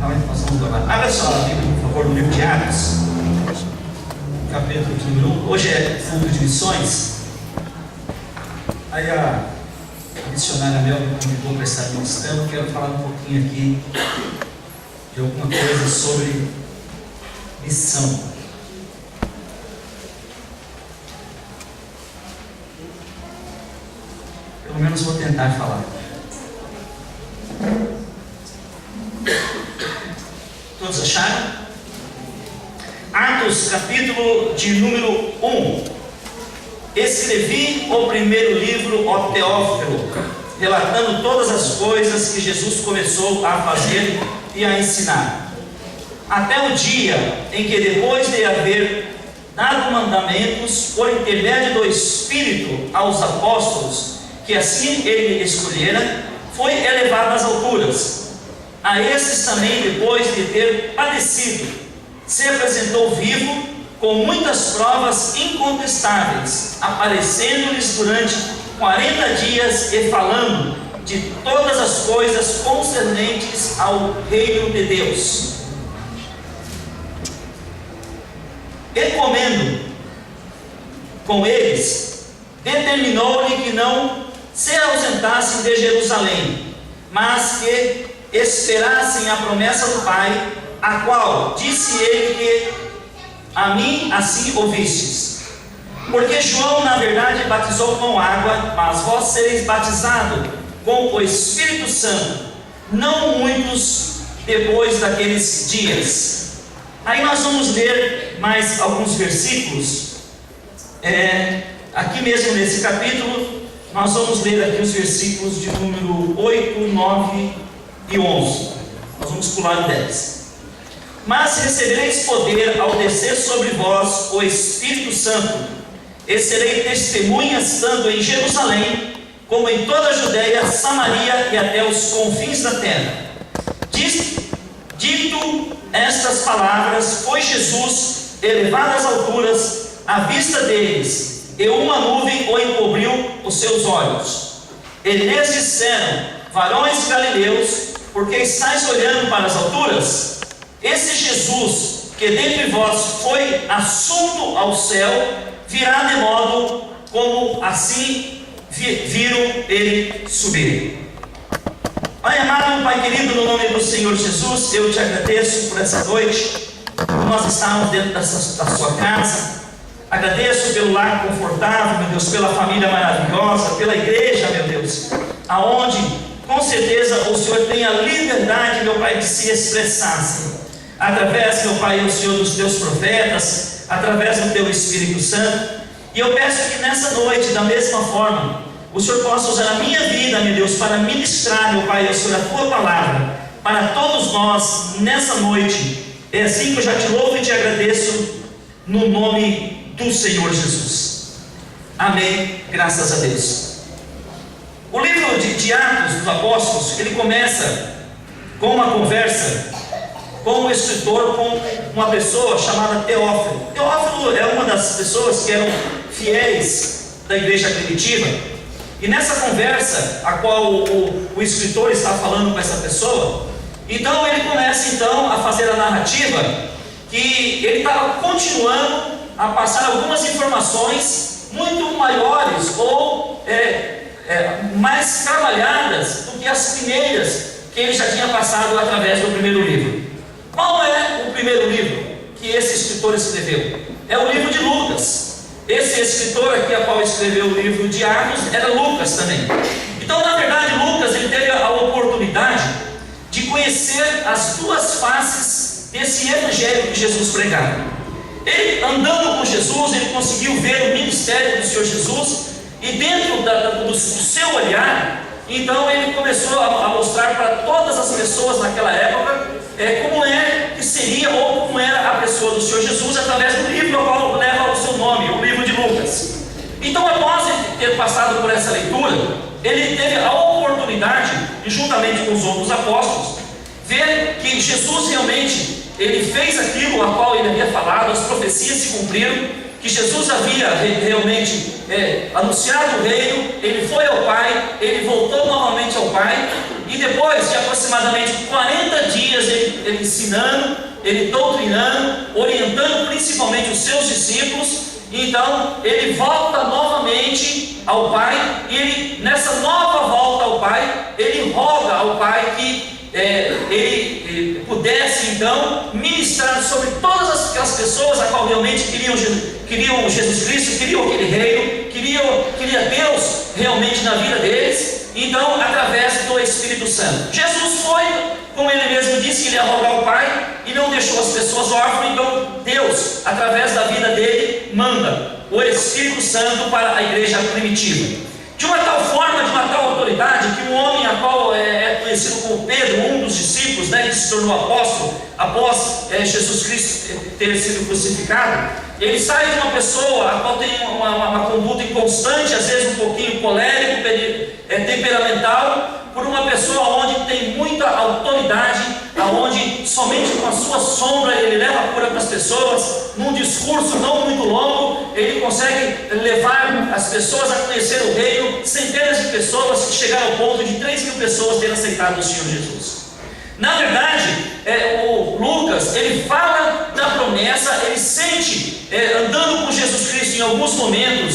nós vamos gravar. Abra só a Bíblia, por favor, no livro de Atos, capítulo de número 1. Hoje é fundo de missões. Aí a missionária Mel me convidou para estar ministrando. Quero falar um pouquinho aqui de alguma coisa sobre missão. Pelo menos vou tentar falar. Todos acharam? Atos, capítulo de número 1. Escrevi o primeiro livro, ó Teófilo, relatando todas as coisas que Jesus começou a fazer e a ensinar, até o dia em que, depois de haver dado mandamentos por intermédio do Espírito aos apóstolos, que assim ele escolhera, foi elevado às alturas. A esses também, depois de ter padecido, se apresentou vivo, com muitas provas incontestáveis, aparecendo-lhes durante 40 dias e falando de todas as coisas concernentes ao reino de Deus. E comendo com eles, determinou-lhe que não se ausentassem de Jerusalém, mas que esperassem a promessa do Pai, a qual disse ele que a mim assim ouvistes. Porque João, na verdade, batizou com água, mas vós sereis batizados com o Espírito Santo, não muitos depois daqueles dias. Aí nós vamos ler mais alguns versículos. Aqui mesmo nesse capítulo, nós vamos ler aqui os versículos de número 8, 9 e 11. Nós vamos pular o 10. Mas recebereis poder ao descer sobre vós o Espírito Santo, e sereis testemunhas tanto em Jerusalém, como em toda a Judéia, Samaria e até os confins da terra. Dito estas palavras, foi Jesus elevado às alturas à vista deles, e uma nuvem o encobriu os seus olhos. E lhes disseram: varões galileus, por que estáis olhando para as alturas? Esse Jesus, que dentre vós foi assunto ao céu, virá de modo como assim viram ele subir. Pai amado, Pai querido, no nome do Senhor Jesus, eu te agradeço por essa noite, por nós estarmos dentro da sua casa. Agradeço pelo lar confortável, meu Deus, pela família maravilhosa, pela igreja, meu Deus, aonde com certeza o Senhor tem a liberdade, meu Pai, de se expressar, Senhor, através, meu Pai, o Senhor, dos teus profetas, através do teu Espírito Santo. E eu peço que nessa noite, da mesma forma, o Senhor possa usar a minha vida, meu Deus, para ministrar, meu Pai, o Senhor, a tua palavra para todos nós nessa noite. É assim que eu já te louvo e te agradeço, no nome do Senhor Jesus. Amém. Graças a Deus. O livro de Atos dos Apóstolos, ele começa com uma conversa com um escritor, com uma pessoa chamada Teófilo. Teófilo é uma das pessoas que eram fiéis da igreja primitiva. E nessa conversa, a qual o escritor está falando com essa pessoa, então ele começa então a fazer a narrativa, que ele estava continuando a passar algumas informações muito maiores ou mais trabalhadas do que as primeiras que ele já tinha passado através do primeiro livro. Qual é o primeiro livro que esse escritor escreveu? É o livro de Lucas. Esse escritor aqui, a qual escreveu o livro de Atos, era Lucas também. Então, na verdade, Lucas ele teve a oportunidade de conhecer as duas faces desse evangelho que Jesus pregava. Ele, andando com Jesus, ele conseguiu ver o ministério do Senhor Jesus, e dentro do seu olhar, então ele começou a mostrar para todas as pessoas naquela época como é que seria ou como era a pessoa do Senhor Jesus, através do livro ao qual leva o seu nome, o livro de Lucas. Então, após ele ter passado por essa leitura, ele teve a oportunidade, e juntamente com os outros apóstolos, ver que Jesus realmente ele fez aquilo a qual ele havia falado, as profecias se cumpriram, que Jesus havia realmente anunciado o reino, ele foi ao Pai, ele voltou novamente ao Pai, e depois de aproximadamente 40 dias ele ele ensinando, ele doutrinando, orientando principalmente os seus discípulos. Então ele volta novamente ao Pai, e ele, nessa nova volta ao Pai, ele roga ao Pai que ele pudesse então ministrar sobre todas aquelas pessoas a qual realmente queriam Jesus Cristo, queriam aquele reino, queria Deus realmente na vida deles. Então, através do Espírito Santo, Jesus foi, como ele mesmo disse, que ele ia rogar ao Pai e não deixou as pessoas órfãs. Então Deus, através da vida dele, manda o Espírito Santo para a igreja primitiva, de uma tal forma, de uma tal autoridade, que um homem a qual é conhecido como Pedro, um dos discípulos, que se tornou apóstolo após Jesus Cristo ter sido crucificado, ele sai de uma pessoa a qual tem uma conduta inconstante, às vezes um pouquinho colérico, temperamental, por uma pessoa onde tem muita autoridade, aonde somente com a sua sombra ele leva a cura para as pessoas. Num discurso não muito longo, ele consegue levar as pessoas a conhecer o reino. Centenas de pessoas que chegaram ao ponto de 3.000 pessoas terem aceitado o Senhor Jesus. Na verdade, o Lucas, ele fala da promessa, ele sente, andando com Jesus Cristo em alguns momentos,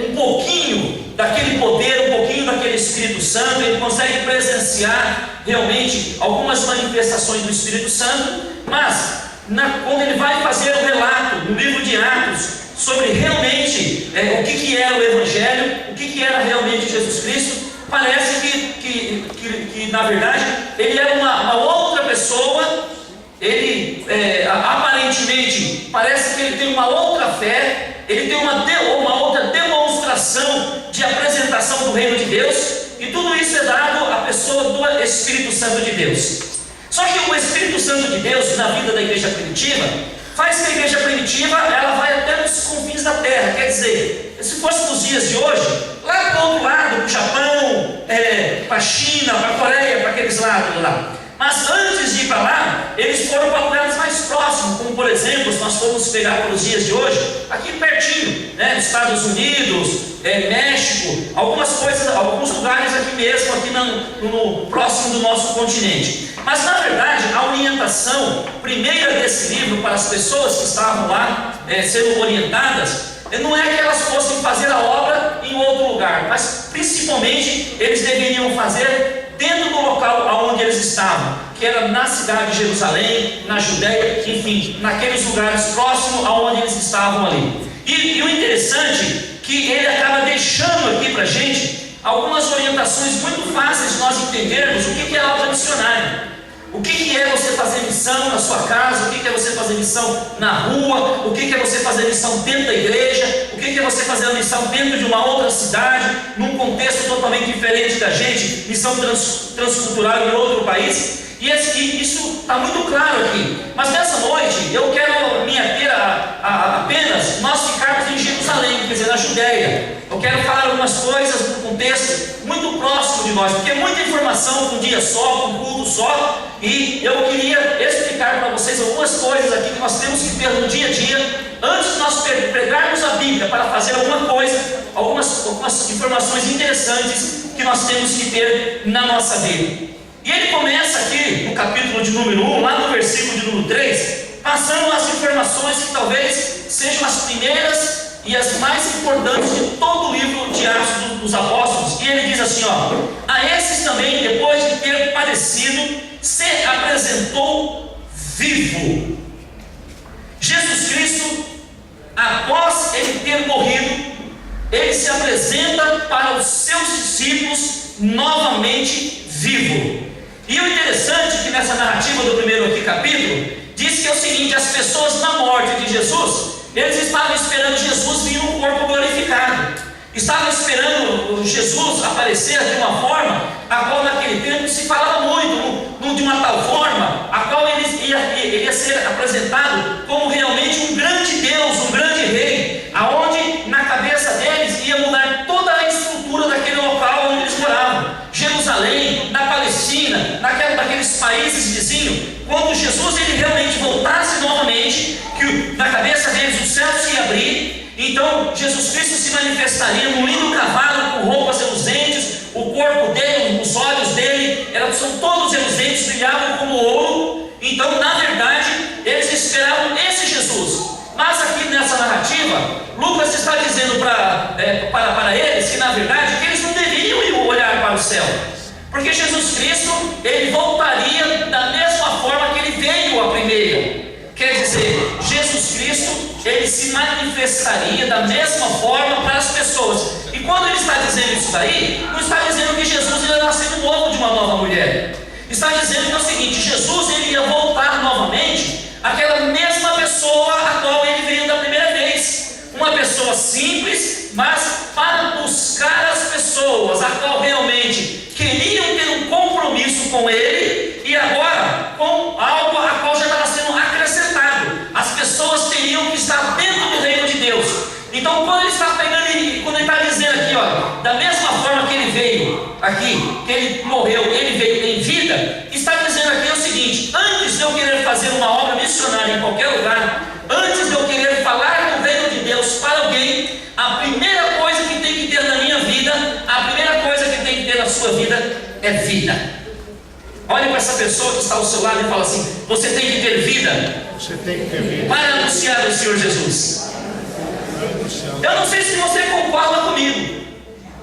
um pouquinho daquele poder, um pouquinho daquele Espírito Santo. Ele consegue presenciar realmente algumas manifestações do Espírito Santo, mas quando ele vai fazer o relato no livro de Atos sobre realmente o que era o Evangelho, o que era realmente Jesus Cristo, parece que na verdade ele era uma outra pessoa. Ele aparentemente parece que ele tem uma outra fé, ele tem uma outra demonstração de apresentação do reino de Deus, e tudo isso é dado à pessoa do Espírito Santo de Deus. Só que o Espírito Santo de Deus na vida da igreja primitiva faz que a igreja primitiva ela vai até os confins da terra. Quer dizer, se fosse nos dias de hoje, lá para o outro lado, para o Japão, para a China, para a Coreia, para aqueles lados lá. Mas antes de ir para lá, eles foram para lugares mais próximos, como por exemplo, se nós formos pegar pelos dias de hoje, aqui pertinho, Estados Unidos, México, alguns lugares aqui mesmo, aqui no próximo do nosso continente. Mas na verdade, a orientação primeira desse livro para as pessoas que estavam lá sendo orientadas, não é que elas fossem fazer a obra em outro lugar, mas principalmente eles deveriam fazer dentro do local onde eles estavam, que era na cidade de Jerusalém, na Judéia, enfim, naqueles lugares próximos aonde eles estavam ali. E o interessante é que ele acaba deixando aqui para a gente algumas orientações muito fáceis de nós entendermos o que é a obra missionária. O que é você fazer missão na sua casa? O que é você fazer missão na rua? O que é você fazer missão dentro da igreja? O que é você fazer uma missão dentro de uma outra cidade, num contexto totalmente diferente da gente, missão transcultural em outro país? E isso está muito claro aqui. Mas nessa noite eu quero me ater apenas nós ficarmos em Jerusalém, quer dizer, na Judéia. Eu quero falar algumas coisas num contexto muito próximo de nós, porque é muita informação com um dia só, com um culto só, e eu queria explicar para vocês algumas coisas aqui que nós temos que ter no dia a dia, antes de nós pegarmos a Bíblia para fazer alguma coisa, algumas informações interessantes que nós temos que ter na nossa vida. E ele começa aqui no capítulo de número 1, lá no versículo de número 3, passando as informações que talvez sejam as primeiras e as mais importantes de todo o livro de Atos dos Apóstolos. E ele diz assim, a esses também, depois de ter padecido, se apresentou vivo. Jesus Cristo, após ele ter morrido, ele se apresenta para os seus discípulos novamente vivo. E o interessante é que nessa narrativa do primeiro aqui capítulo, diz que é o seguinte: as pessoas na morte de Jesus, eles estavam esperando Jesus vir num corpo glorificado, estavam esperando Jesus aparecer de uma forma a qual naquele tempo se falava muito, de uma tal forma a qual ele ia ser apresentado como realmente um grande Deus, um grande rei, aonde na cabeça deles ia mudar toda a estrutura daquele local onde eles moravam. Jerusalém, na Palestina, naqueles países vizinhos, quando Jesus ele realmente voltasse novamente, que na cabeça deles o céu se ia abrir, então Jesus Cristo se manifestaria num lindo cavalo com roupas reluzentes, o corpo dele, os olhos dele são todos reluzentes, brilhavam como ouro. verdade, que eles não deveriam olhar para o céu, porque Jesus Cristo, ele voltaria da mesma forma que ele veio a primeira. Quer dizer, Jesus Cristo, ele se manifestaria da mesma forma para as pessoas. E quando ele está dizendo isso daí, não está dizendo que Jesus ia nascer de novo de uma nova mulher. Está dizendo que é o seguinte: Jesus, ele ia voltar novamente àquela mesma pessoa a qual ele veio da primeira vez. Uma pessoa simples, mas para buscar as pessoas a qual realmente queriam ter um compromisso com ele, e agora com algo a qual já estava sendo acrescentado. As pessoas teriam que estar dentro do reino de Deus. Então, quando ele está pegando, quando ele está dizendo aqui, ó, da mesma forma que ele veio aqui, que ele morreu, ele veio em vida, está dizendo aqui o seguinte: antes de eu querer fazer uma obra missionária em qualquer lugar, antes de eu querer falar do reino de Deus para alguém, a primeira coisa que tem que ter na minha vida, a primeira coisa que tem que ter na sua vida é vida. Olha para essa pessoa que está ao seu lado e fala assim: você tem que ter vida. Você tem que ter vida para anunciar o Senhor Jesus. Eu não sei se você concorda comigo,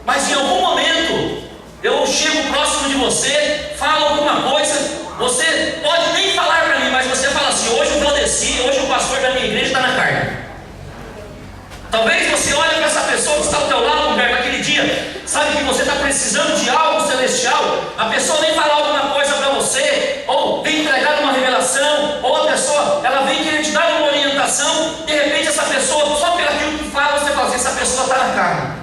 mas em algum momento eu chego próximo de você, falo alguma coisa, você pode nem falar para mim, mas você fala assim: hoje o Valdeci, hoje o pastor da minha igreja está na carne. Talvez você olhe para essa pessoa que está ao teu lado, Humberto, naquele dia, sabe que você está precisando de algo celestial, a pessoa vem falar alguma coisa para você, ou vem entregar uma revelação, ou a pessoa, ela vem querer te dar uma orientação, de repente essa pessoa, só pelo aquilo que fala, você fala assim: essa pessoa está na carne.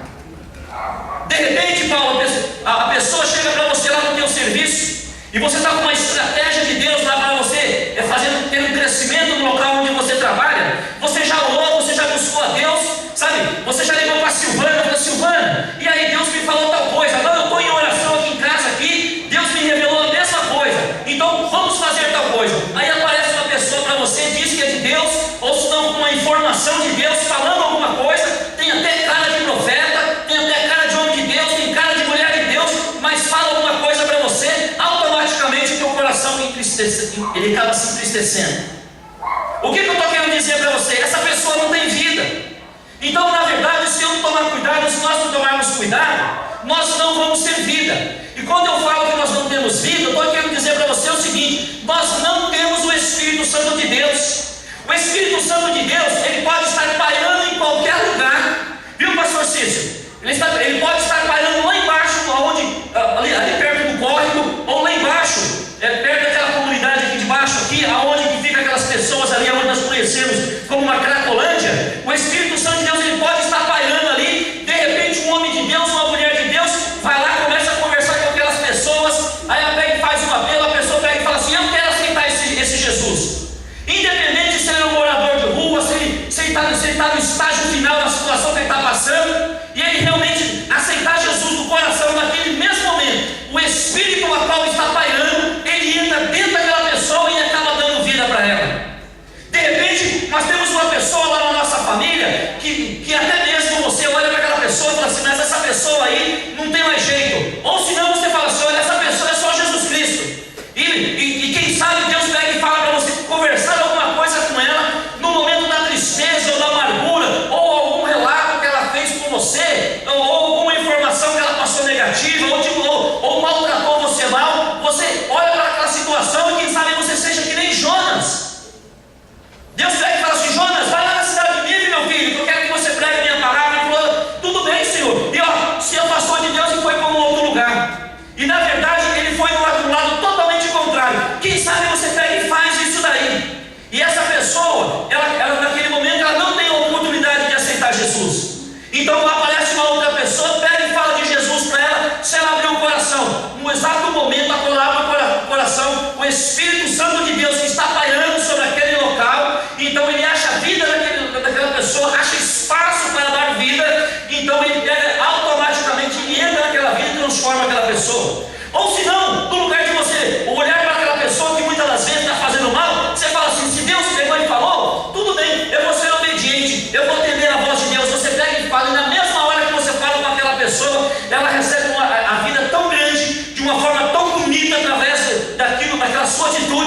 De repente, Paulo, a pessoa chega para você lá no teu serviço, e você está com uma estratégia de Deus lá para você, ter um crescimento no local onde você trabalha. Você já orou, você já buscou a Deus, sabe? Você já ligou para a Silvana, falou: Silvana, e aí Deus me falou tal coisa, agora eu estou em oração aqui em casa, Deus me revelou a mesma coisa, então vamos fazer tal coisa. Aí aparece uma pessoa para você, diz que é de Deus, ou se não com uma informação de Deus, falando alguma coisa, tem até cara de profeta, tem até cara de homem de Deus, tem cara de mulher de Deus, mas fala alguma coisa para você, automaticamente o teu coração ele acaba se entristecendo. O que eu estou querendo dizer para você? Essa pessoa não tem vida. Então, na verdade, se eu não tomar cuidado, se nós não tomarmos cuidado, nós não vamos ter vida. E quando eu falo que nós não temos vida, eu estou querendo dizer para você o seguinte: nós não temos o Espírito Santo de Deus. O Espírito Santo de Deus, ele pode estar pairando em qualquer lugar, viu, pastor Cícero? Ele pode estar pairando lá embaixo, ali perto do córrego, ou lá embaixo, perto daquela comunidade aqui de baixo, aonde que fica aquelas pessoas ali, onde nós conhecemos como uma Cracolândia. O Espírito Santo de Deus, ele pode estar pairando ali. De repente, um homem de Deus, uma mulher de Deus, vai lá, começa a conversar com aquelas pessoas, aí ela pega e faz um apelo, a pessoa pega e fala assim: eu quero aceitar esse Jesus. Independente se ele é um morador de rua, se ele está no estágio final da situação que ele está passando, e ele realmente aceitar Jesus no coração, naquele mesmo momento, o Espírito a qual está pairando, ele entra dentro daquela pessoa e acaba dando vida para ela. De repente, nós temos uma pessoa lá na nossa família, que até mesmo você olha para aquela pessoa e fala assim: mas essa pessoa aí não tem mais jeito. Ou senão você fala assim: olha, essa pessoa é só Jesus Cristo. E quem sabe Deus pega e fala para você conversar alguma coisa com ela, no momento da tristeza ou da amargura, ou algum relato que ela fez com você, ou alguma informação que ela passou negativa, ou maltratou você mal. Você olha para aquela situação e quem sabe você seja que nem Jonas. Deus pega e fala assim: Jonas, vai lá na cidade de Nínive, meu filho, que eu quero que você pregue a minha palavra. Ele falou: tudo bem, Senhor. E se afastou de Deus e foi para um outro lugar. E na verdade ele foi do lado totalmente contrário. Quem sabe você pega e faz isso daí. E essa pessoa, ela naquele momento, ela não tem a oportunidade de aceitar Jesus. Então aparece uma outra pessoa, pega e fala de Jesus para ela. Se ela abrir o coração, no exato momento ela abre o coração, o Espírito Santo de Deus que está pairando sobre aquele local, então ele acha vida daquela pessoa, acha espaço para dar vida. Então ele pega automaticamente e entra naquela vida e transforma aquela pessoa. Ou se não, no lugar de você olhar para aquela pessoa que muitas das vezes está fazendo mal, você fala assim: se Deus pegou e falou, tudo bem, eu vou ser obediente, eu vou atender a voz de Deus. Você pega e fala, e na mesma hora que você fala com aquela pessoa, ela recebe a vida tão grande, de uma forma tão bonita, através daquela sua atitude.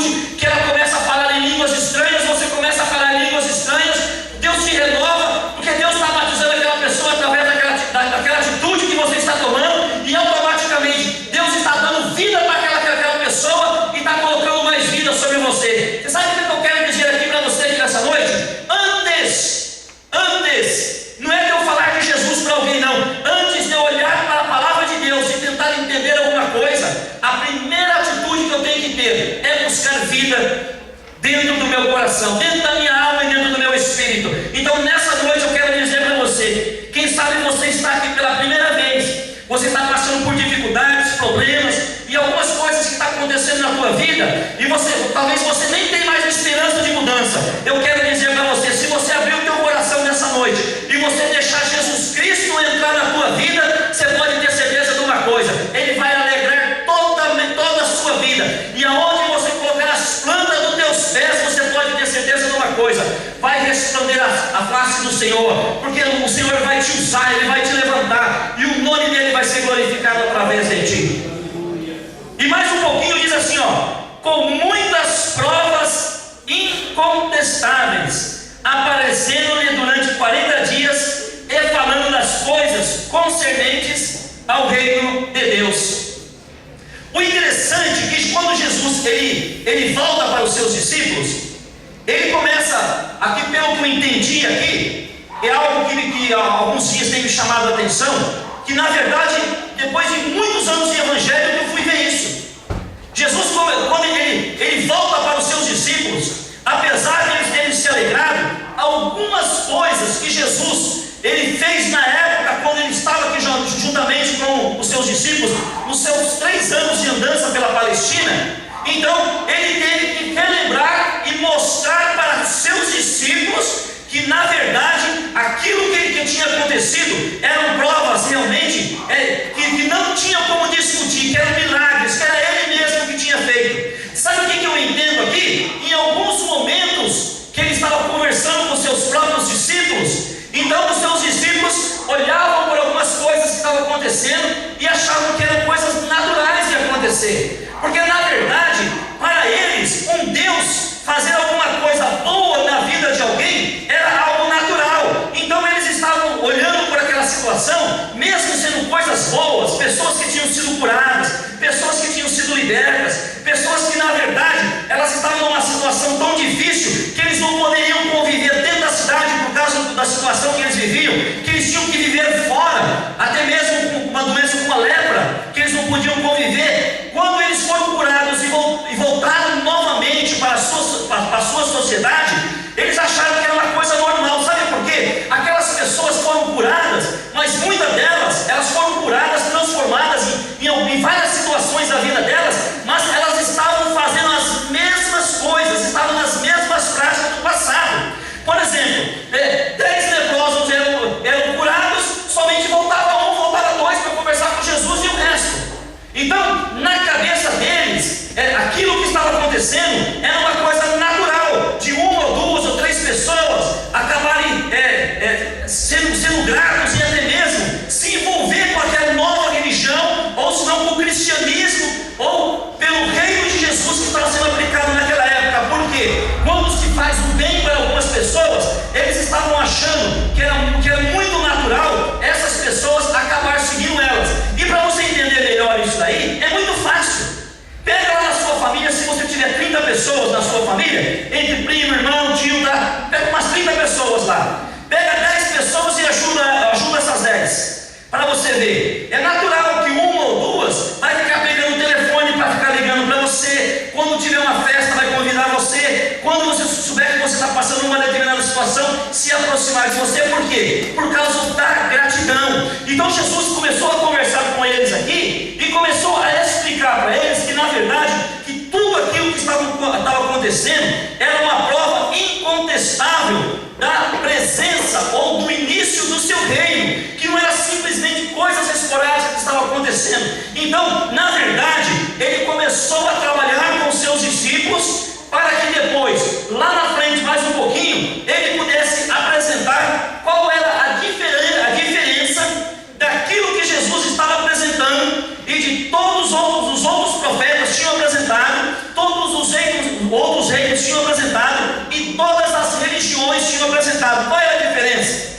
vida dentro do meu coração, dentro da minha alma e dentro do meu espírito. Então nessa noite eu quero dizer para você, quem sabe você está aqui pela primeira vez, você está passando por dificuldades, problemas e algumas coisas que estão acontecendo na tua vida, e talvez você nem tenha mais esperança de mudança. Eu quero dizer para você, se você abrir o teu coração nessa noite e você deixar Jesus Cristo entrar na tua vida, você pode ter certeza de uma coisa: Ele vai alegrar toda a sua vida, e aonde você colocar as plantas dos teus pés, você pode ter certeza de uma coisa: vai resplandecer a face do Senhor, porque o Senhor vai te usar, Ele vai te levantar, e o nome dEle vai ser glorificado através de ti. E mais um pouquinho diz assim, com muitas provas incontestáveis, aparecendo-lhe durante 40 dias, e falando das coisas concernentes ao reino de Deus. O interessante é que quando Jesus ele volta para os seus discípulos, ele começa, aqui pelo que eu entendi aqui, é algo que há alguns dias tem me chamado a atenção, que na verdade, depois de muitos anos de evangelho, eu fui ver isso. Jesus, quando ele volta para os seus discípulos, apesar de eles terem se alegrado, algumas coisas que Jesus ele fez na época, quando ele estava aqui juntamente com os seus discípulos, nos seus 3 anos de andança pela Palestina, então ele teve que relembrar e mostrar para os seus discípulos que na verdade aquilo que tinha acontecido eram provas realmente que não tinha como discutir, que eram milagres, que era Ele mesmo que tinha feito. Sabe o que eu entendo aqui? Em alguns momentos que ele estava conversando com seus próprios discípulos, então os seus discípulos olhavam por algumas coisas que estavam acontecendo e achavam que eram coisas naturais de acontecer, porque na verdade para eles Deus fazer alguma coisa boa na vida de alguém era algo natural. Então eles estavam olhando por aquela situação, mesmo sendo coisas boas, pessoas que tinham sido curadas, pessoas que tinham sido libertas, pessoas que na verdade elas estavam numa situação tão difícil que eles não poderiam conviver dentro da cidade por causa da situação que eles viviam, que eles tinham que viver fora, até mesmo com uma doença como a lepra, que eles não podiam conviver. Quando eles foram curados e voltaram novamente para a sua sociedade, eles acharam que era uma coisa normal. Sabe por quê? Aquelas pessoas foram curadas, mas muitas delas, elas foram curadas, transformadas em várias situações da vida delas, mas elas estavam fazendo as mesmas coisas, estavam nas mesmas práticas do passado. Por exemplo, 10 leprosos eram curados, somente voltava 2 para conversar com Jesus e o resto. Então, na cabeça deles, aquilo que estava acontecendo era uma coisa natural, de 1 ou 2 ou 3 pessoas acabarem sendo gratos e até mesmo se envolver com aquela nova religião, ou se não com o cristianismo, ou pelo reino de Jesus que estava sendo aplicado naquela época. Por quê? Quando se faz o bem para algumas pessoas, eles estavam achando que era muito natural essas pessoas acabar seguindo elas. E para você entender melhor isso daí, é muito fácil. Pega lá na sua família, se você tiver 30 pessoas na sua família, entre primo, irmão, tio, pega umas 30 pessoas lá. Pega 10 pessoas e ajuda essas 10. Para você ver, é natural que 1 ou 2 vai ficar pegando o telefone para ficar ligando para você. Quando tiver uma festa, vai convidar você. Quando você souber que você está passando uma determinada situação, se aproximar de você. Por quê? Por causa da gratidão. Então Jesus começou a conversar com eles aqui e começou a explicar para eles que na verdade que tudo aquilo que estava acontecendo era uma prova incontestável da presença ou do início do seu reino, que não era simplesmente coisas esporádicas que estavam acontecendo. Então, na verdade, ele começou a trabalhar com seus discípulos para que depois, lá na frente, mais um pouquinho, ele pudesse apresentar qual era a diferença daquilo que Jesus estava apresentando e de todos os outros profetas tinham apresentado, todos os outros reinos tinham apresentado e todas as religiões tinham apresentado. Qual era a diferença?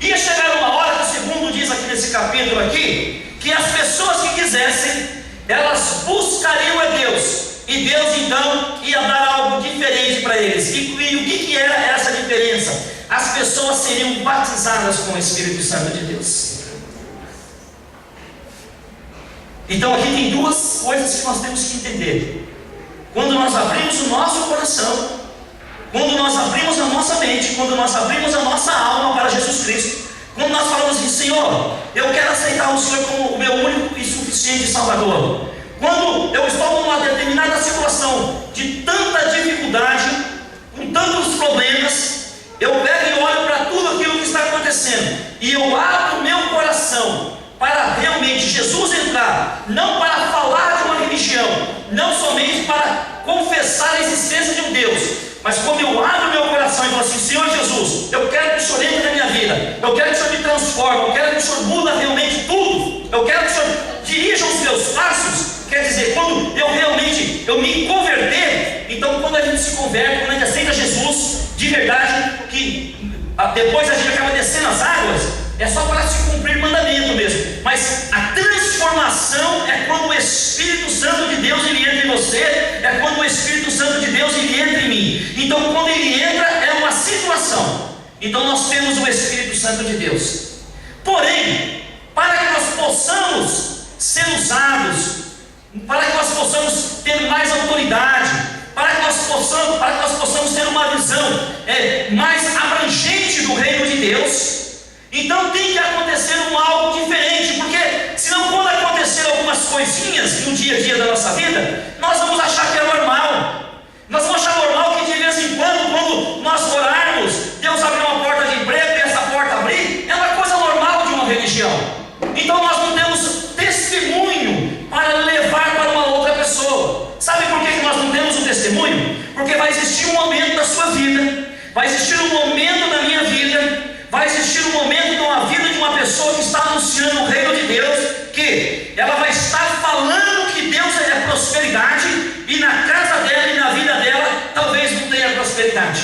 Ia chegar uma hora que, segundo diz aqui nesse capítulo aqui, que as pessoas que quisessem, elas buscariam a Deus, e Deus então ia dar algo diferente para eles. E o que era essa diferença? As pessoas seriam batizadas com o Espírito Santo de Deus. Então aqui tem 2 coisas que nós temos que entender. quando nós abrimos o nosso coração, quando nós abrimos a nossa mente, quando nós abrimos a nossa alma para Jesus Cristo, quando nós falamos assim: Senhor, eu quero aceitar o Senhor como o meu único e suficiente Salvador. Quando eu estou numa determinada situação de tanta dificuldade, com tantos problemas, eu pego e olho para tudo aquilo que está acontecendo, e eu abro o meu coração para realmente Jesus entrar, não para falar de uma religião, não somente para confessar a existência de um Deus, mas quando eu abro o meu coração e falo assim: Senhor Jesus, eu quero que o Senhor entre na minha vida, eu quero que o Senhor me transforme, eu quero que o Senhor muda realmente tudo, eu quero que o Senhor dirija os meus passos. Quer dizer, quando eu realmente me converter, então quando a gente se converte, quando a gente aceita Jesus de verdade, que depois a gente acaba descendo as águas, é só para se cumprir mandamento mesmo. Mas a transformação é quando o Espírito Santo de Deus ele entra em você, é quando o Espírito Santo de Deus ele entra em mim. Então quando ele entra é uma situação. Então nós temos o Espírito Santo de Deus. Porém, para que nós possamos ser usados, para que nós possamos ter mais autoridade, para que nós possamos ter uma visão mais abrangente do reino de Deus, então tem que acontecer algo diferente, porque senão quando acontecer algumas coisinhas no dia a dia da nossa vida, nós vamos achar que é normal. Nós vamos achar normal que de vez em quando nós orarmos, Deus abrir uma porta de emprego e essa porta abrir, é uma coisa normal de uma religião. Então nós não temos testemunho para levar para uma outra pessoa. Sabe por que nós não temos um testemunho? Porque vai existir um momento da sua vida, vai existir um momento da minha vida, vai existir um momento na vida de uma pessoa que está anunciando o reino de Deus, que ela vai estar falando que Deus é prosperidade, e na casa dela e na vida dela talvez não tenha prosperidade.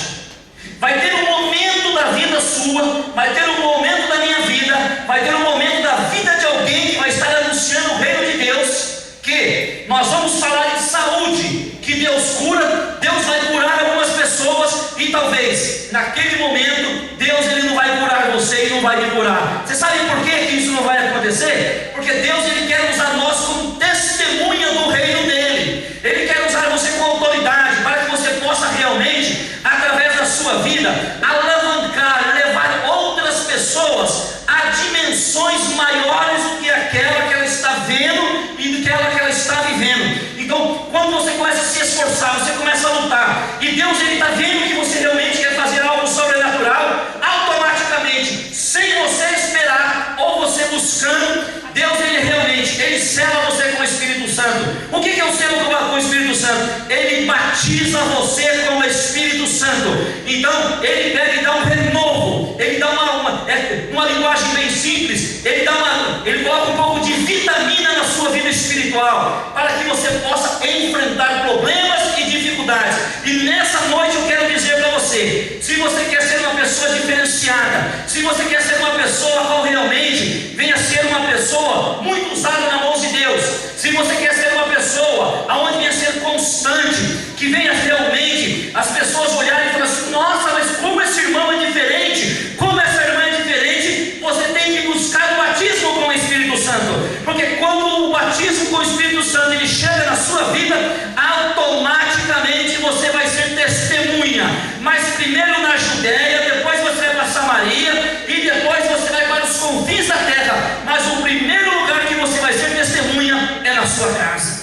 Vai ter um momento da vida sua, vai ter um momento da minha vida, vai ter um momento da vida de alguém que vai estar anunciando o reino de Deus, que nós vamos falar de saúde, que Deus cura, Deus vai curar algumas pessoas, e talvez naquele momento Deus ele não vai curar você e não vai me curar. Você sabe por que isso não vai acontecer? Porque Deus ele quer usar nós como testemunha do reino dele. Ele quer usar você com autoridade, para que você possa realmente, através da sua vida, alavancar, levar outras pessoas a dimensões maiores do que aquela que ela está vendo e do que ela está vivendo. Então, quando você começa a se esforçar, você começa a lutar, e Deus ele está vendo que você realmente quer fazer algo sobrenatural, automaticamente, sem você esperar ou você buscando, Deus ele realmente, ele sela você com o Espírito Santo. O que é o selo com o Espírito Santo? Ele batiza você com o Espírito Santo. Então, ele pega e dá um renovo, ele dá uma linguagem bem simples, ele coloca um pouco de vitamina na sua vida espiritual, para que você possa enfrentar problemas e dificuldades. E nessa noite eu quero dizer para você, se você quer ser uma pessoa diferenciada, se você quer ser uma pessoa qual realmente venha ser uma pessoa muito usada na mão de Deus, se você quer ser uma pessoa aonde venha ser constante, que venha realmente as pessoas olharem e falar assim: nossa, mas como esse irmão é diferente, como essa irmã é diferente, você tem que buscar o batismo com o Espírito Santo, porque quando o batismo com o Espírito Santo ele chega na sua vida, automaticamente você vai ser testemunha, mas primeiro na Judéia, depois você vai para Samaria, e depois você vai para os confins da terra, mas o primeiro lugar que você vai ser testemunha é na sua casa.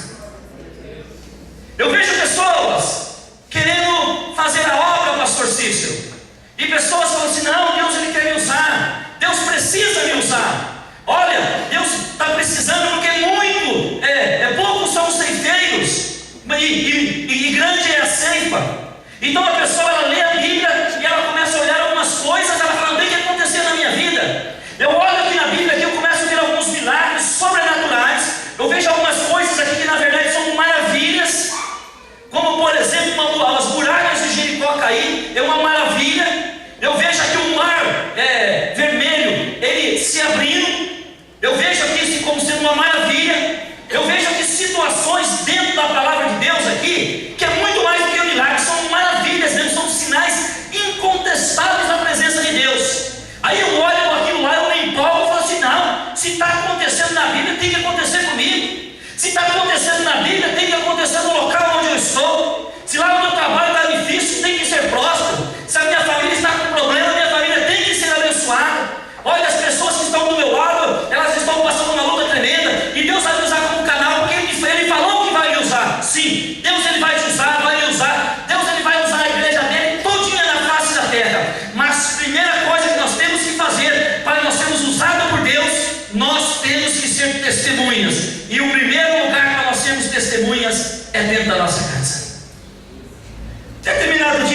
Eu vejo pessoas querendo fazer a obra, pastor Cícero, e pessoas falam assim: não, Deus ele quer me usar, Deus precisa me usar. Olha, Deus está precisando, porque poucos são os ceifeiros, e grande é a ceifa. Então a pessoa ela lê a Bíblia e ela começa a olhar algumas coisas, ela fala: o que aconteceu na minha vida? Eu olho aqui na Bíblia, aqui eu começo a ver alguns milagres sobrenaturais, eu vejo algumas coisas aqui que na verdade são maravilhas, como por exemplo as muralhas de Jericó cair, é uma maravilha. Eu vejo aqui o mar vermelho, ele se abrindo, eu vejo aqui isso como sendo uma maravilha. Eu vejo aqui situações dentro da palavra de Deus aqui, que é muito mais do que um milagre, são maravilhas mesmo, são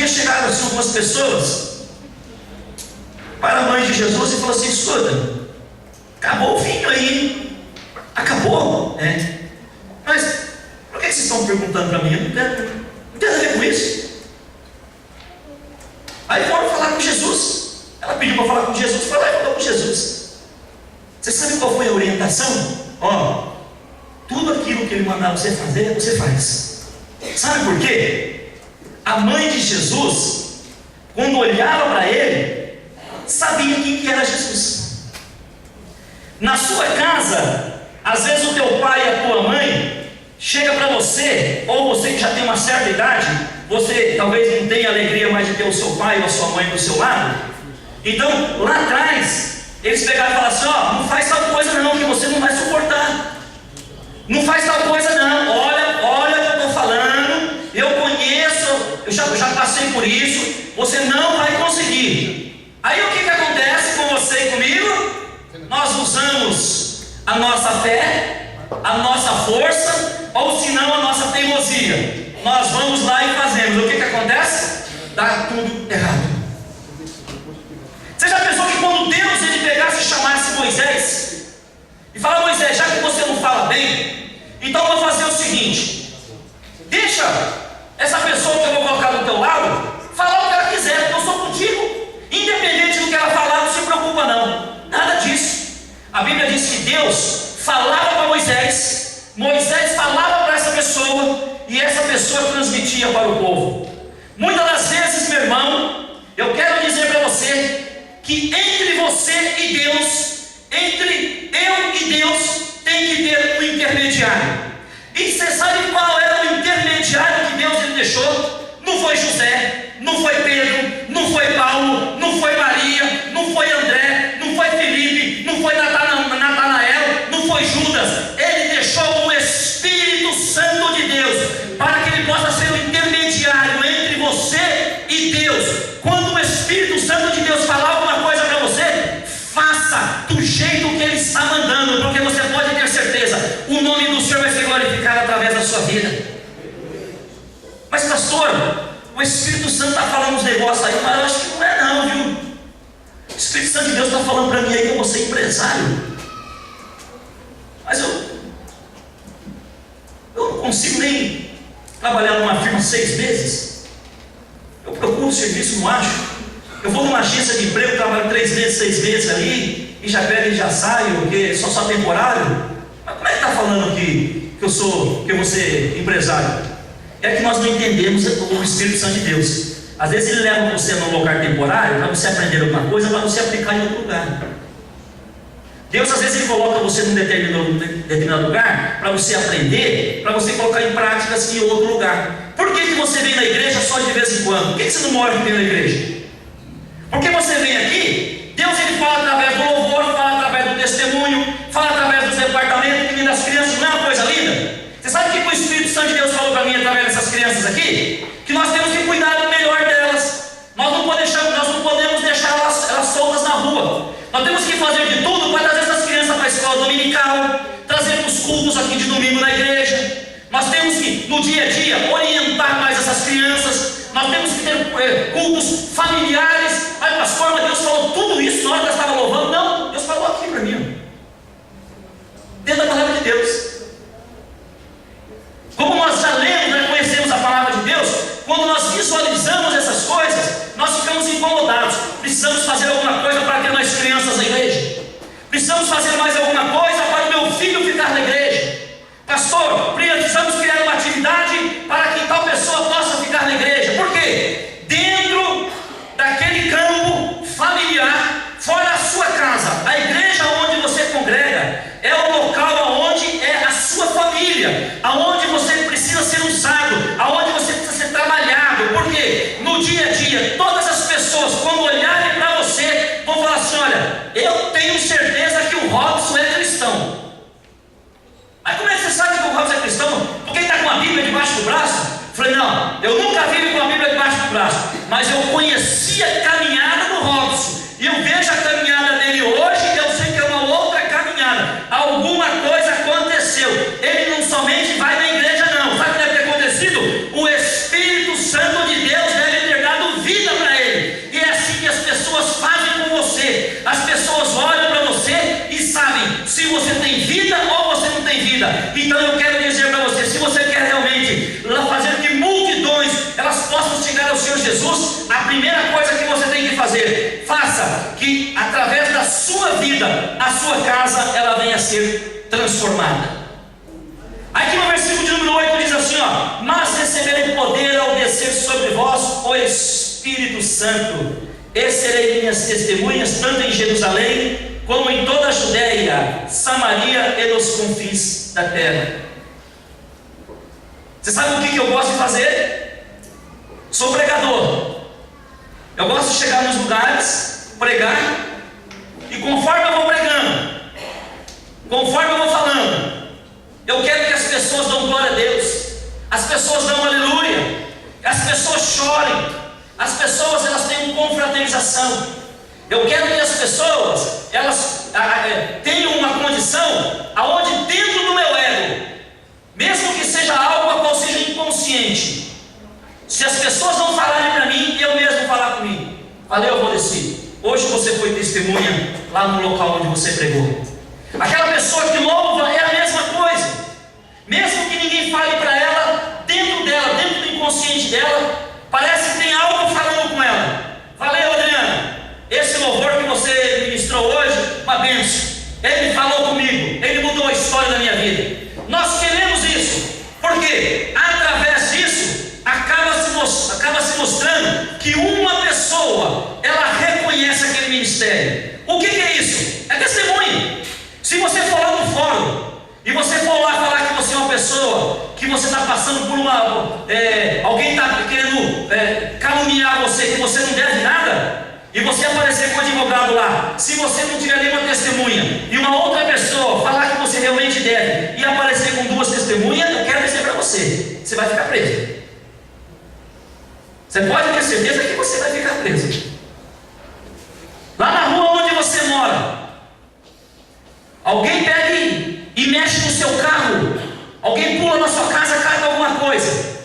dia chegaram assim algumas pessoas para a mãe de Jesus e falou assim: escuta, acabou o vinho aí, acabou, né? Mas por que vocês estão perguntando para mim? Não tem nada a ver com isso. Aí foram falar com Jesus. Ela pediu para falar com Jesus, foi lá e falou com Jesus. Você sabe qual foi a orientação? Ó, tudo aquilo que ele mandar você fazer, você faz. Sabe por quê? A mãe de Jesus, quando olhava para ele, sabia quem que era Jesus. Na sua casa, às vezes o teu pai e a tua mãe chega para você, ou você que já tem uma certa idade, você talvez não tenha alegria mais de ter o seu pai ou a sua mãe do seu lado. Então, lá atrás, eles pegaram e falaram assim: ó, não faz tal coisa não, que você não vai suportar. Não faz tal coisa não, olha o que eu estou falando, eu conheço, eu já passei por isso, você não vai conseguir. Aí o que acontece com você e comigo? Nós usamos a nossa fé, a nossa força, ou se não a nossa teimosia. Nós vamos lá e fazemos. O que acontece? Dá tudo errado. Você já pensou que quando Deus ele pegasse e chamasse Moisés e fala: Moisés, já que você não fala bem, então eu vou fazer o seguinte, deixa essa pessoa que eu vou colocar do teu lado falar o que ela quiser, porque eu sou contigo, independente do que ela falar, não se preocupa não, nada disso. A Bíblia diz que Deus falava para Moisés, Moisés falava para essa pessoa, e essa pessoa transmitia para o povo. Muitas das vezes, meu irmão, eu quero dizer para você que entre você e Deus, entre eu e Deus, tem que ter um intermediário. E você sabe qual era o intermediário que Deus ele deixou? Não foi José, não foi Pedro, não foi Paulo, não foi Maria, não foi André, não foi Felipe, não foi Natanael, não foi Judas. Ele deixou o Espírito Santo de Deus para que ele possa ser o intermediário entre você e Deus. Quando o Espírito Santo de Deus falar alguma coisa para você, faça do jeito que ele está mandando, porque você pode ter certeza, o nome do Senhor vai ser glorificado através da sua vida. Mas pastor, o Espírito Santo está falando uns negócios aí, mas eu acho que não é não, viu? O Espírito Santo de Deus está falando para mim aí que eu vou ser empresário, mas eu não consigo nem trabalhar numa firma 6 meses. Eu procuro serviço, não acho. Eu vou numa agência de emprego, trabalho 3 meses, 6 meses ali, e já pego e já saio, porque só temporário. Mas como é que está falando que eu vou ser empresário? É que nós não entendemos o Espírito Santo de Deus. Às vezes ele leva você num lugar temporário para você aprender alguma coisa, para você aplicar em outro lugar. Deus às vezes ele coloca você num determinado lugar para você aprender, para você colocar em práticas em outro lugar. Por que você vem na igreja só de vez em quando? Por que você não mora aqui na igreja? Porque você vem aqui, Deus ele fala através do louvor, fala através do testemunho, fala através dos departamentos, que nem das crianças. Não é uma coisa linda? Você sabe o que o Espírito Santo de Deus falou para mim através dessas crianças aqui? Que nós temos que cuidar do melhor delas. Nós não podemos deixar elas soltas na rua. Nós temos que fazer de tudo para trazer essas crianças para a escola dominical, trazer os cultos aqui de domingo na igreja. Nós temos que, no dia a dia, orientar mais essas crianças. Nós temos que ter cultos familiares. Aí, pastor, mas Deus falou tudo isso na hora que eu estava louvando? Não, Deus falou aqui para mim, dentro da palavra de Deus. Como nós já lemos, conhecemos a palavra de Deus, quando nós visualizamos essas coisas, nós ficamos incomodados. Precisamos fazer alguma coisa para ter mais crianças na igreja. Precisamos fazer mais alguma coisa para o meu filho ficar na igreja. Pastor, precisamos criar uma atividade para que tal pessoa possa ficar na igreja. Por quê? Dentro daquele campo familiar, fora a sua casa, a igreja onde você congrega é o local onde é a sua família, aonde você precisa ser usado, aonde você precisa ser trabalhado. Porque no dia a dia, todas as pessoas, quando olharem para você, vão falar assim: olha, eu tenho certeza que o Robson é cristão. Mas como é que você sabe que o Robson é cristão? Porque ele está com a Bíblia debaixo do braço? Eu falei: não, eu nunca vi ele com a Bíblia debaixo do braço, mas eu conheci a caminhada do Robson, e eu vejo a caminhada dele hoje, e eu sei que é uma outra caminhada. Alguma coisa aconteceu. Ele não somente vai na igreja, não. Sabe o que deve ter acontecido? O Espírito Santo de Deus deve ter dado Jesus, a primeira coisa que você tem que fazer, faça que através da sua vida, a sua casa, ela venha a ser transformada. Aqui no versículo de número 8 diz assim, ó: mas receberei poder ao descer sobre vós o Espírito Santo, e serei minhas testemunhas, tanto em Jerusalém, como em toda a Judéia, Samaria e nos confins da terra. Você sabe o que eu gosto de fazer? Sou pregador. Eu gosto de chegar nos lugares, pregar, e conforme eu vou pregando, conforme eu vou falando, eu quero que as pessoas dão glória a Deus, as pessoas dão aleluia, as pessoas chorem, as pessoas elas tenham confraternização. Eu quero que as pessoas elas tenham uma condição aonde dentro do meu ego, mesmo que seja algo a qual seja inconsciente, se as pessoas não falarem para mim, eu mesmo falar comigo: valeu, Valdeci, hoje você foi testemunha lá no local onde você pregou. Aquela pessoa que louva é a mesma coisa, mesmo que ninguém fale para ela, dentro dela, dentro do inconsciente dela, parece que tem algo falando com ela. Valeu, Adriana, esse louvor que você ministrou hoje, uma bênção, ele falou comigo, ele mudou a história da minha vida. Nós queremos isso, porque através disso acaba se mostrando que uma pessoa ela reconhece aquele ministério. O que é isso? É testemunho. Se você for lá no fórum e você for lá falar que você é uma pessoa, que você está passando por alguém está querendo caluniar você, que você não deve nada, e você aparecer com o advogado lá, se você não tiver nenhuma testemunha, e uma outra pessoa falar que você realmente deve, e aparecer com duas testemunhas, eu quero dizer para você, você vai ficar preso. Você pode ter certeza que você vai ficar preso. Lá na rua onde você mora, alguém pega e mexe no seu carro, alguém pula na sua casa, carga alguma coisa,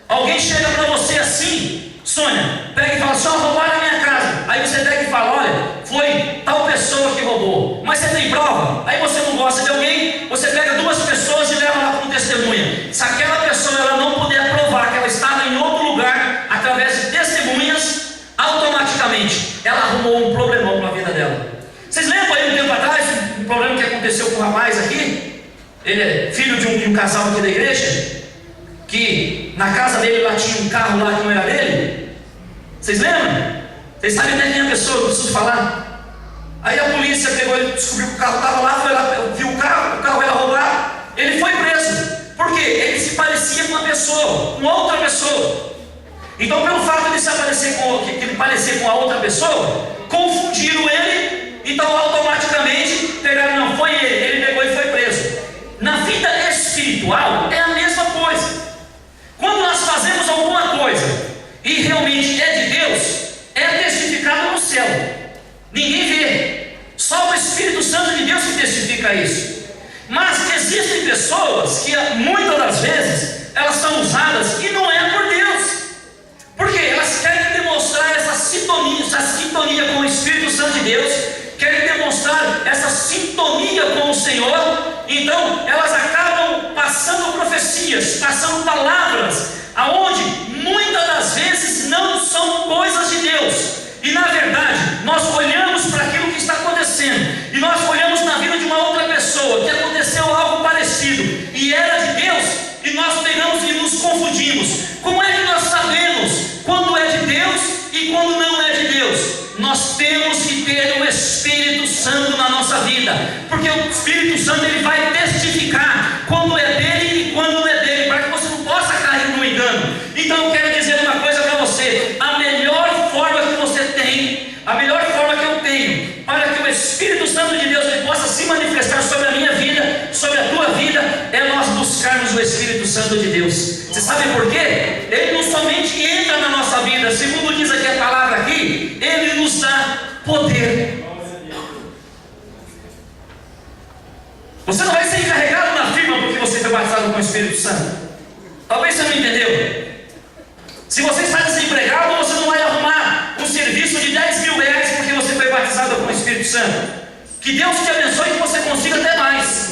alguém chega para você assim: Sônia, pega e fala: só roubaram a minha casa. Aí você pega e fala: olha, foi tal pessoa que roubou, mas você tem prova? Aí você não gosta de alguém, você pega duas pessoas e leva lá como testemunha. Se aquela pessoa ela não puder provar que ela estava em outro lugar, através de testemunhas, automaticamente ela arrumou um problemão para a vida dela. Vocês lembram aí um tempo atrás, um problema que aconteceu com um rapaz aqui? Ele é filho de um casal aqui da igreja, que na casa dele lá tinha um carro lá que não era dele. Vocês lembram? Vocês sabem até quem é a pessoa, eu preciso falar. Aí a polícia pegou ele, descobriu que o carro estava lá, foi lá, viu o carro era roubado, ele foi preso. Por quê? Ele se parecia com uma pessoa, com outra pessoa. Então, pelo fato de ele parecer com a outra pessoa, confundiram ele. Então, automaticamente pegaram: não foi ele pegou e foi preso. Na vida espiritual é a mesma coisa. Quando nós fazemos alguma coisa e realmente é de Deus, é testificado no céu. Ninguém vê, só o Espírito Santo de Deus que testifica isso. Mas existem pessoas que muitas das vezes elas são usadas e não é por Deus, porque elas querem demonstrar essa sintonia com o Espírito Santo de Deus, querem demonstrar essa sintonia com o Senhor. Então elas acabam passando profecias, passando palavras, aonde muitas das vezes não são coisas de Deus. E na verdade nós olhamos para aquilo que está acontecendo, e nós olhamos na vida de uma outra pessoa que aconteceu algo parecido e era de Deus, e nós pegamos e nos confundimos. Como é que nós sabemos quando é de Deus e quando não é de Deus? Nós temos que ter o Espírito Santo na nossa vida, porque o Espírito Santo ele vai testificar quando é dele e quando não é dele, para que você não possa cair no engano. Então eu quero dizer uma coisa para você: a melhor forma que você tem, a melhor forma que eu tenho para que o Espírito Santo de Deus ele possa se manifestar sobre a minha vida, sobre a tua vida, é nós buscarmos o Espírito Santo de Deus. Você sabe por quê? Ele não somente entra na nossa vida, segundo diz aqui a palavra aqui, ele nos dá poder. Você não vai ser encarregado na firma porque você foi batizado com o Espírito Santo. Talvez você não entendeu. Se você está desempregado, você não vai arrumar um serviço de 10 mil reais porque você foi batizado com o Espírito Santo. Que Deus te abençoe e que você consiga até mais.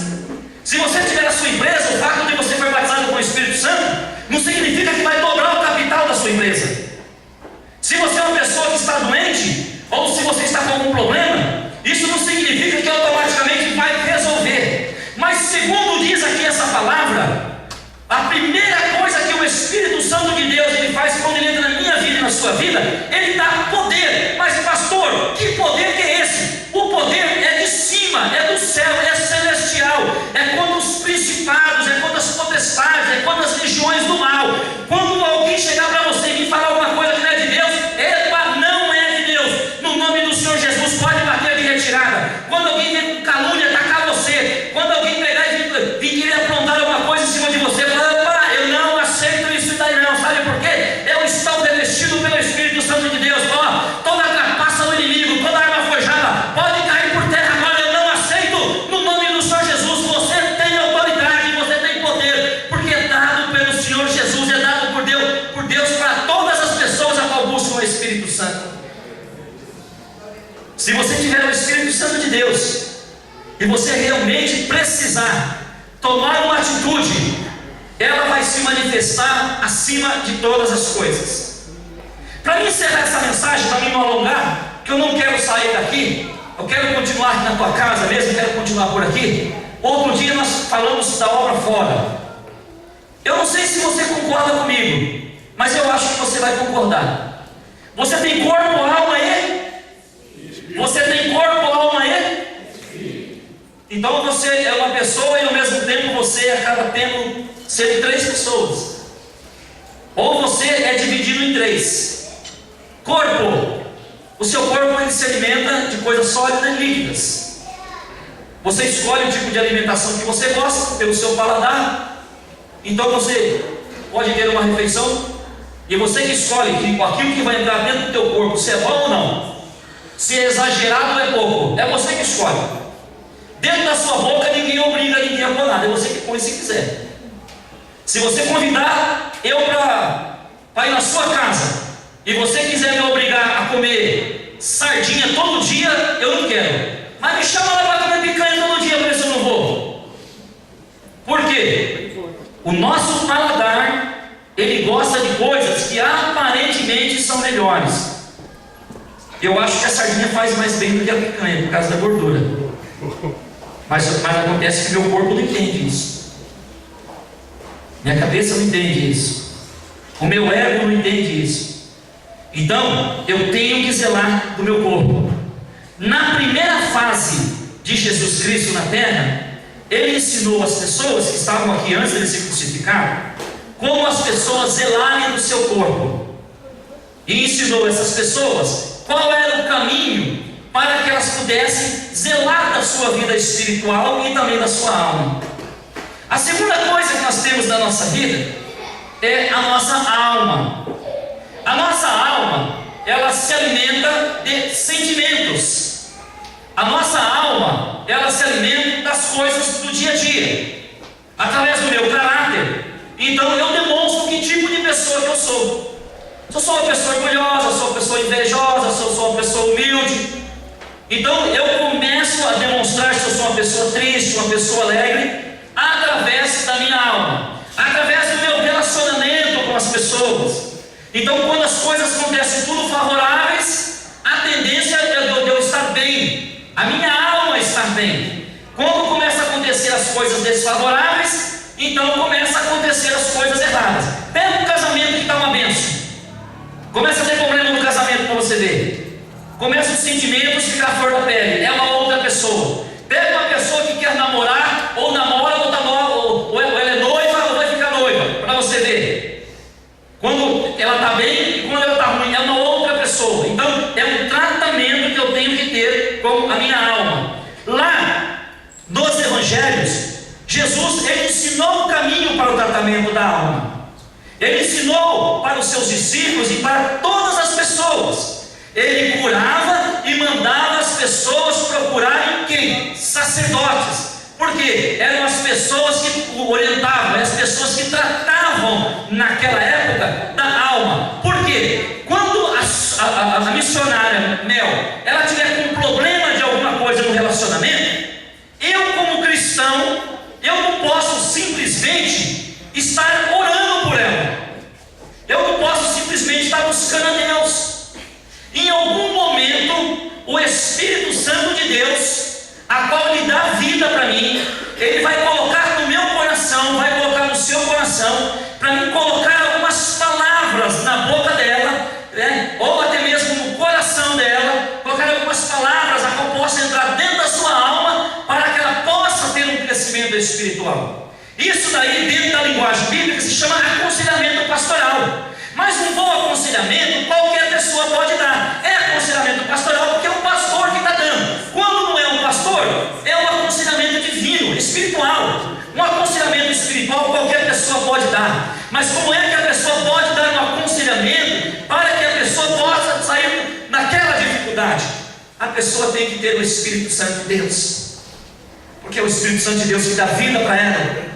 Se você tiver a sua empresa, o fato de você foi batizado com o Espírito Santo não significa que vai dobrar o capital da sua empresa. sua vida, Ele dá poder. Mas pastor, que poder que é esse? O poder é de cima, é do céu, é celestial, é contra os principados, é contra as potestades, é contra as legiões do mal. Quando alguém chegar para você e vir falar alguma coisa que não é de Deus, epa, não é de Deus. No nome do Senhor Jesus, pode bater de retirada. Quando alguém vem com calúnia atacar você, quando alguém pegar e vir querer aprontar alguma coisa em cima de você, fala, opa, eu não aceito isso e daí não. Sabe por quê? Eu estou revestido pelo Espírito Santo de Deus. Ó, toda a trapaça do inimigo, toda a arma forjada pode cair por terra agora. Eu não aceito. No nome do Senhor Jesus, você tem autoridade, você tem poder, porque é dado pelo Senhor Jesus, é dado por Deus para todas as pessoas a qual buscam o Espírito Santo. Se você tiver o Espírito Santo de Deus e você realmente precisar tomar uma atitude, ela vai se manifestar acima de todas as coisas. Para mim encerrar essa mensagem, para mim não alongar, que eu não quero sair daqui, eu quero continuar aqui na tua casa mesmo, quero continuar por aqui. Outro dia nós falamos da obra fora. Eu não sei se você concorda comigo, mas eu acho que você vai concordar. Você tem corpo, alma e... Você tem corpo, alma e... Então você é uma pessoa e ao mesmo tempo você acaba tendo ser 3 pessoas. Ou você é dividido em 3. Corpo. O seu corpo ele se alimenta de coisas sólidas e líquidas. Você escolhe o tipo de alimentação que você gosta pelo seu paladar. Então você pode ter uma refeição e você que escolhe que aquilo que vai entrar dentro do teu corpo, se é bom ou não, se é exagerado ou é pouco, é você que escolhe. Dentro da sua boca ninguém obriga ninguém a pôr nada, é você que põe se quiser. Se você convidar eu para ir na sua casa e você quiser me obrigar a comer sardinha todo dia, eu não quero. Mas me chama lá para comer picanha todo dia para ver se eu não vou. Por quê? O nosso paladar, ele gosta de coisas que aparentemente são melhores. Eu acho que a sardinha faz mais bem do que a picanha, por causa da gordura. Mas acontece que meu corpo não entende isso. Minha cabeça não entende isso. O meu ego não entende isso. Então, eu tenho que zelar do meu corpo. Na primeira fase de Jesus Cristo na terra, Ele ensinou as pessoas que estavam aqui antes de Ele ser crucificado, como as pessoas zelarem do seu corpo. E ensinou essas pessoas qual era o caminho para que elas pudessem zelar da sua vida espiritual e também da sua alma. A segunda coisa que nós temos na nossa vida é a nossa alma. A nossa alma, ela se alimenta de sentimentos. A nossa alma, ela se alimenta das coisas do dia a dia, através do meu caráter. Então eu demonstro que tipo de pessoa que eu sou. Se eu sou uma pessoa orgulhosa, sou uma pessoa invejosa, se eu sou uma pessoa humilde, então eu começo a demonstrar se eu sou uma pessoa triste, uma pessoa alegre, através da minha alma, através do meu relacionamento com as pessoas. Então quando as coisas acontecem tudo favoráveis, a tendência é de eu estar bem, a minha alma estar bem. Quando começa a acontecer as coisas desfavoráveis, então começa a acontecer as coisas erradas. Pega um casamento que está uma bênção, começa a ter problema no casamento para você ver. Começa os sentimentos a ficar fora da pele, é uma outra pessoa. Pega uma pessoa que quer namorar, ou namora, ou ela é noiva, ou vai ficar noiva, para você ver. Quando ela está bem e quando ela está ruim, é uma outra pessoa. Então, é um tratamento que eu tenho que ter com a minha alma. Lá, nos Evangelhos, Jesus, Ele ensinou o caminho para o tratamento da alma. Ele ensinou para os seus discípulos e para todas as pessoas. Ele curava e mandava as pessoas procurarem quem? Sacerdotes. Por quê? Eram as pessoas que orientavam, eram as pessoas que tratavam naquela época da alma. Por quê? Quando a missionária Mel, ela tiver com um problema de alguma coisa no relacionamento, eu como cristão, eu não posso simplesmente estar orando por ela. Eu não posso simplesmente estar buscando a Deus. Em algum momento, o Espírito Santo de Deus, a qual lhe dá vida para mim, Ele vai colocar no meu coração, vai colocar no seu coração, para mim colocar algumas palavras na boca dela, né? espiritual. Isso daí, dentro da linguagem bíblica, se chama aconselhamento pastoral. Mas um bom aconselhamento qualquer pessoa pode dar. É aconselhamento pastoral porque é um pastor que está dando. Quando não é um pastor, é um aconselhamento divino, espiritual. Um aconselhamento espiritual qualquer pessoa pode dar. Mas como é que a pessoa pode dar um aconselhamento para que a pessoa possa sair naquela dificuldade? A pessoa tem que ter o Espírito Santo de Deus, porque é o Espírito Santo de Deus que dá vida para ela.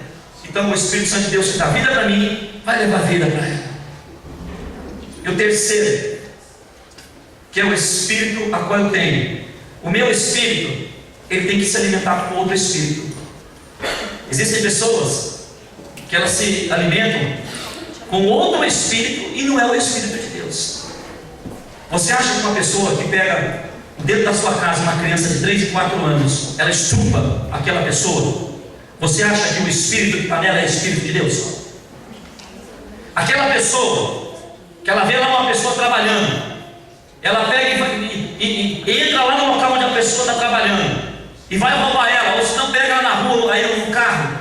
Então o Espírito Santo de Deus que dá vida para mim vai levar vida para ela. E o terceiro, que é o Espírito a qual eu tenho. O meu Espírito, ele tem que se alimentar com outro Espírito. Existem pessoas que elas se alimentam com outro Espírito e não é o Espírito de Deus. Você acha que uma pessoa que pega dentro da sua casa uma criança de 3 e 4 anos, ela estrupa aquela pessoa? Você acha que o Espírito que está nela é o Espírito de Deus? Aquela pessoa, que ela vê lá uma pessoa trabalhando, ela pega e entra lá no local onde a pessoa está trabalhando e vai roubar ela, ou se não pega ela na rua, aí no carro,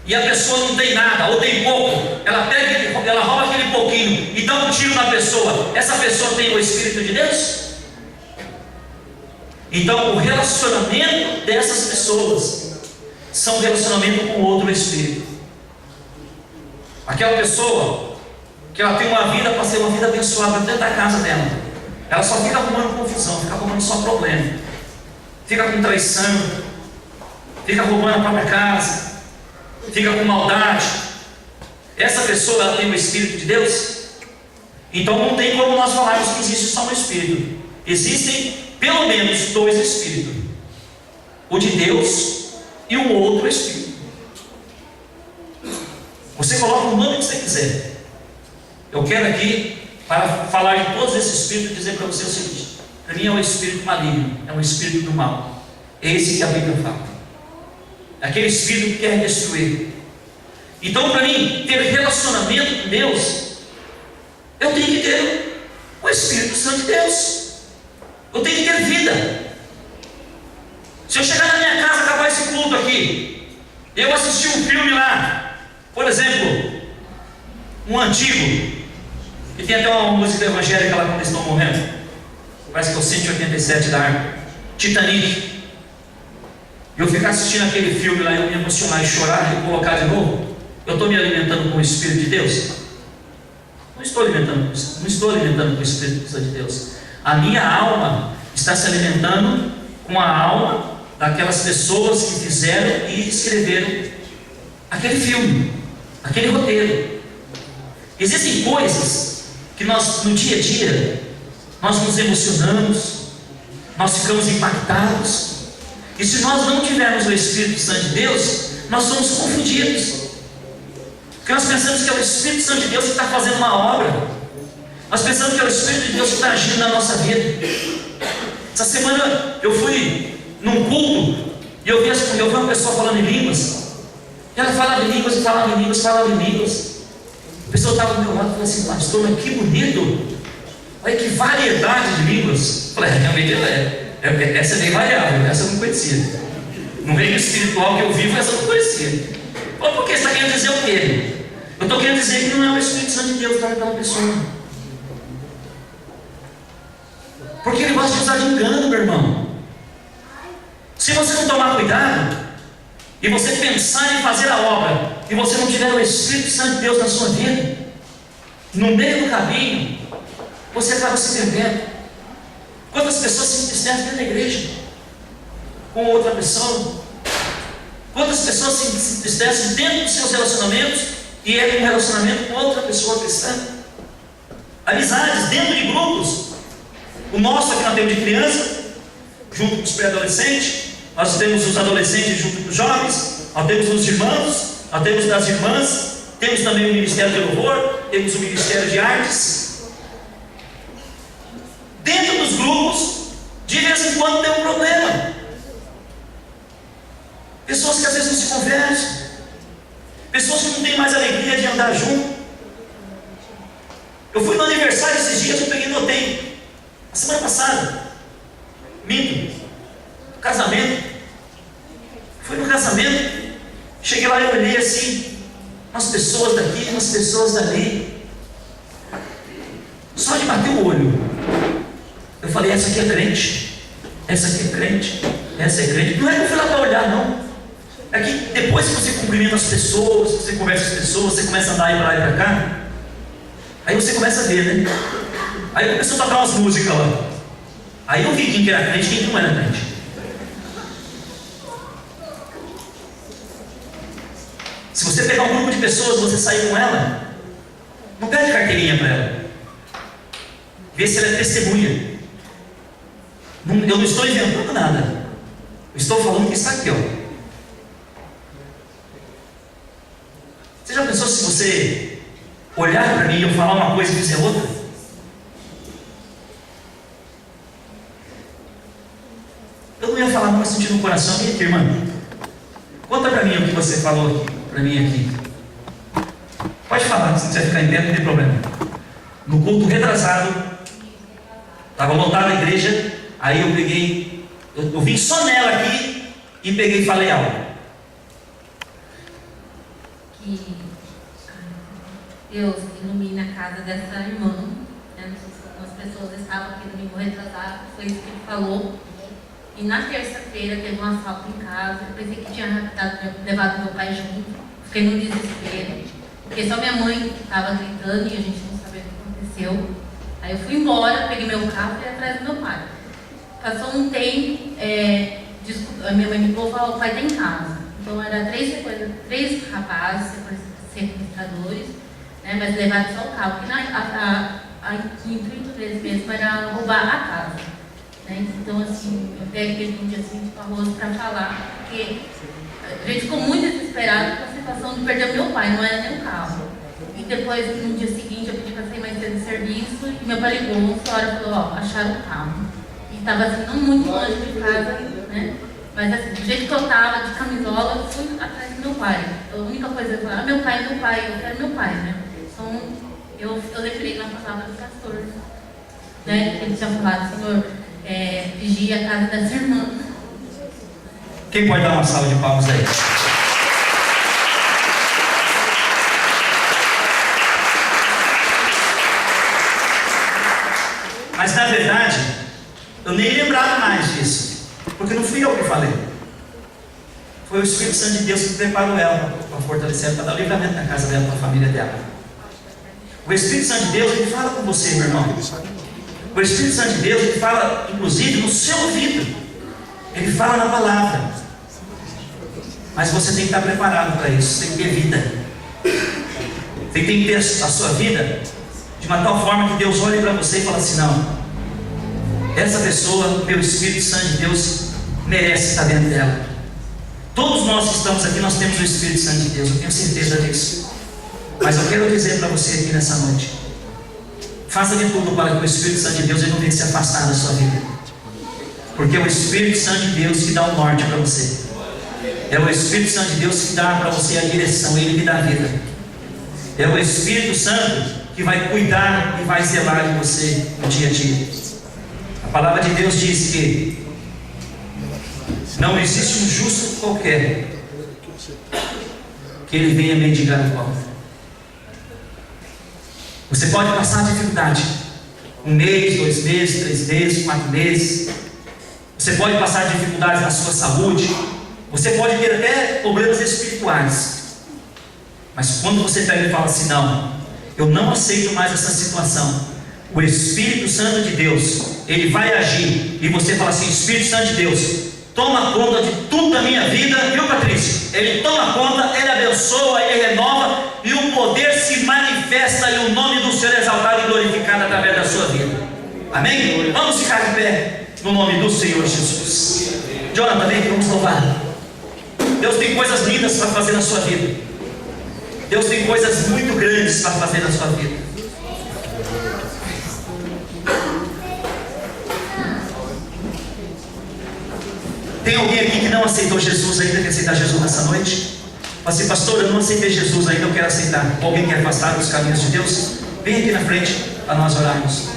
e a pessoa não tem nada, ou tem pouco, ela pega, ela rouba aquele pouquinho e dá um tiro na pessoa. Essa pessoa tem o Espírito de Deus? Então o relacionamento dessas pessoas são um relacionamento com outro Espírito. Aquela pessoa que ela tem uma vida para ser uma vida abençoada dentro da casa dela, ela só fica arrumando confusão, fica arrumando só problema, fica com traição, fica roubando a própria casa, fica com maldade. Essa pessoa, ela tem o Espírito de Deus? Então não tem como nós falarmos que existe só um Espírito. Existem pelo menos 2 Espíritos: o de Deus e um outro Espírito. Você coloca o nome que você quiser. Eu quero aqui, para falar de todos esses espíritos, dizer para você o seguinte: para mim é um espírito maligno, é um espírito do mal. É esse que a Bíblia fala. É aquele espírito que quer destruir. Então, para mim, ter relacionamento com Deus, eu tenho que ter o Espírito Santo de Deus. Eu tenho que ter vida. Se eu chegar na minha casa, acabar esse culto aqui, eu assistir um filme lá, por exemplo, um antigo, que tem até uma música evangélica lá quando eles estão morrendo, parece que é o 187 da Arca, Titanic. E eu ficar assistindo aquele filme lá, eu me emocionar e chorar e colocar de novo, eu estou me alimentando com o Espírito de Deus? Não estou alimentando com o Espírito de Deus. A minha alma está se alimentando com a alma daquelas pessoas que fizeram e escreveram aquele filme, aquele roteiro. Existem coisas que nós, no dia a dia, nós nos emocionamos, nós ficamos impactados, e se nós não tivermos o Espírito Santo de Deus, nós somos confundidos, porque nós pensamos que é o Espírito Santo de Deus que está fazendo uma obra, nós pensamos que é o Espírito de Deus que está agindo na nossa vida. Essa semana eu fui num culto e eu vi uma pessoa falando em línguas, e ela falava em línguas, falava em línguas, falava em línguas. A pessoa estava do meu lado e falou assim: pastor, mas que bonito, olha que variedade de línguas. Eu falei: realmente essa é bem variável, essa eu não conhecia. No reino espiritual que eu vivo, essa eu não conhecia. Falei: por que você está querendo dizer o quê? Eu estou querendo dizer que não é o Espírito Santo de Deus que está naquela pessoa, porque ele gosta de usar de engano, meu irmão. Se você não tomar cuidado e você pensar em fazer a obra e você não tiver o Espírito Santo de Deus na sua vida, no meio do caminho você acaba se perdendo. Quantas pessoas se entristecem dentro da igreja com outra pessoa? Quantas pessoas se entristecem dentro dos seus relacionamentos e é um relacionamento com outra pessoa cristã? Amizades dentro de grupos. O nosso aqui nós temos de criança, junto com os pré-adolescentes, nós temos os adolescentes junto com os jovens, nós temos os irmãos, nós temos das irmãs, temos também o Ministério de Louvor, temos o Ministério de Artes. Dentro dos grupos, de vez em quando tem um problema. Pessoas que às vezes não se conversam, pessoas que não têm mais alegria de andar junto. Eu fui no aniversário esses dias, eu peguei e notei. A semana passada, casamento. Fui no casamento pessoas ali, só de bater o olho, eu falei, essa aqui é crente, essa aqui é crente, essa é crente. Não é que eu fui lá para olhar, não. É que depois que você cumprimenta as pessoas, você conversa com as pessoas, você começa a andar aí para lá e para cá, aí você começa a ver, né? Aí começou a tocar umas músicas lá. Aí eu vi quem que era crente e quem não era crente. Se você pegar um grupo de pessoas, você sair com ela, não pede carteirinha para ela. Vê se ela é testemunha. Eu não estou inventando nada. Eu estou falando que está aqui, ó. Você já pensou se você olhar para mim e eu falar uma coisa e dizer outra? Eu não ia falar, mas senti no coração. Vem aqui, irmã. Conta para mim o que você falou aqui, para mim aqui. Pode falar, se quiser ficar em pé, não tem problema. No culto retrasado, estava lotada a igreja, aí eu peguei, eu vim só nela aqui e peguei e falei algo. Que Deus ilumina a casa dessa irmã. Não sei se as pessoas estavam aqui no domingo retrasado, foi isso que ele falou. E na terça-feira teve um assalto em casa. Eu pensei que tinha levado meu pai junto. Fiquei no desespero, porque só minha mãe estava gritando e a gente não sabia o que aconteceu. Aí eu fui embora, peguei meu carro e fui atrás do meu pai. Passou um tempo, a minha mãe me ligou e falou: o pai está em casa. Então eram três rapazes, sequestradores, né, mas levaram só o carro, porque o intuito deles mesmo era roubar a casa. Né? Então, assim, eu peguei um dia assim de arroz para falar, porque a gente ficou muito desesperado com a situação de perder o meu pai, não era nem o carro. E depois, no dia seguinte, eu pedi para sair mais cedo do serviço, e meu pai ligou, uma senhora falou: ó, acharam o carro. E estava assim, não muito longe de casa, né? Mas assim, do jeito que eu estava, de camisola, eu fui atrás do meu pai. A única coisa que eu falei: meu pai, eu quero meu pai, né? Então, eu lembrei na palavra do pastor, né? Ele tinha falado: Senhor, vigia a casa dessa irmã. Quem pode dar uma salva de palmas aí? Mas na verdade, eu nem lembrava mais disso, porque não fui eu que falei. Foi o Espírito Santo de Deus que preparou ela para fortalecer ela, para dar livramento na casa dela, para a família dela. O Espírito Santo de Deus, ele fala com você, meu irmão. O Espírito Santo de Deus, ele fala, inclusive, no seu ouvido. Ele fala na palavra. Mas você tem que estar preparado para isso. Você tem que ter vida. Tem que ter a sua vida de uma tal forma que Deus olhe para você e fala assim: não, essa pessoa, meu Espírito Santo de Deus, merece estar dentro dela. Todos nós que estamos aqui, nós temos o Espírito Santo de Deus, eu tenho certeza disso. Mas eu quero dizer para você aqui nessa noite: faça de tudo para que o Espírito Santo de Deus ele não venha se afastar da sua vida. Porque é o Espírito Santo de Deus que dá o norte para você. É o Espírito Santo de Deus que dá para você a direção, ele que dá a vida. É o Espírito Santo que vai cuidar e vai zelar de você no dia a dia. A palavra de Deus diz que não existe um justo qualquer que ele venha mendigar o pão. Você pode passar dificuldade, 1 mês, 2 meses, 3 meses, 4 meses. Você pode passar dificuldades na sua saúde. Você pode ter até problemas espirituais. Mas quando você pega e fala assim: não, eu não aceito mais essa situação, o Espírito Santo de Deus, ele vai agir. E você fala assim: Espírito Santo de Deus, toma conta de tudo da minha vida, viu, Patrícia? Ele toma conta, ele abençoa, ele renova, e o poder se manifesta, e o nome do Senhor é exaltado e glorificado através da sua vida. Amém? Vamos ficar de pé no nome do Senhor Jesus. Jonathan, vem que vamos louvar. Deus tem coisas lindas para fazer na sua vida. Deus tem coisas muito grandes para fazer na sua vida. Tem alguém aqui que não aceitou Jesus ainda, quer aceitar Jesus nessa noite? Fala assim: pastor, eu não aceitei Jesus ainda, eu quero aceitar. Ou alguém quer afastar dos caminhos de Deus? Vem aqui na frente para nós orarmos.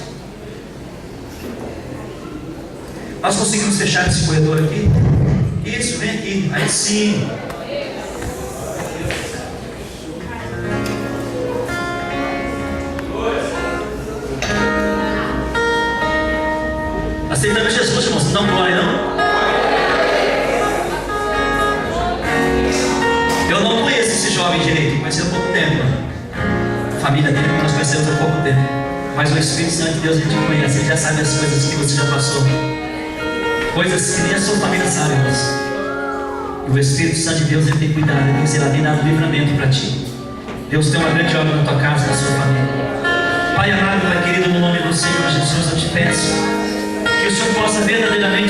Nós conseguimos fechar esse corredor aqui? Isso, vem aqui. Aí sim. Aceitando Jesus, irmãos, não dá glória, não? Eu não conheço esse jovem direito, conheci há pouco tempo. A família dele nós conhecemos há pouco tempo. Mas o Espírito Santo de Deus, a gente conhece, ele já sabe as coisas que você já passou. Coisas que nem a sua família sabe, irmãos. E o Espírito Santo de Deus, ele tem cuidado, ele tem dado livramento para ti. Deus tem uma grande obra na tua casa, na sua família. Pai amado, Pai querido, no nome do Senhor Jesus, eu te peço que o Senhor possa verdadeiramente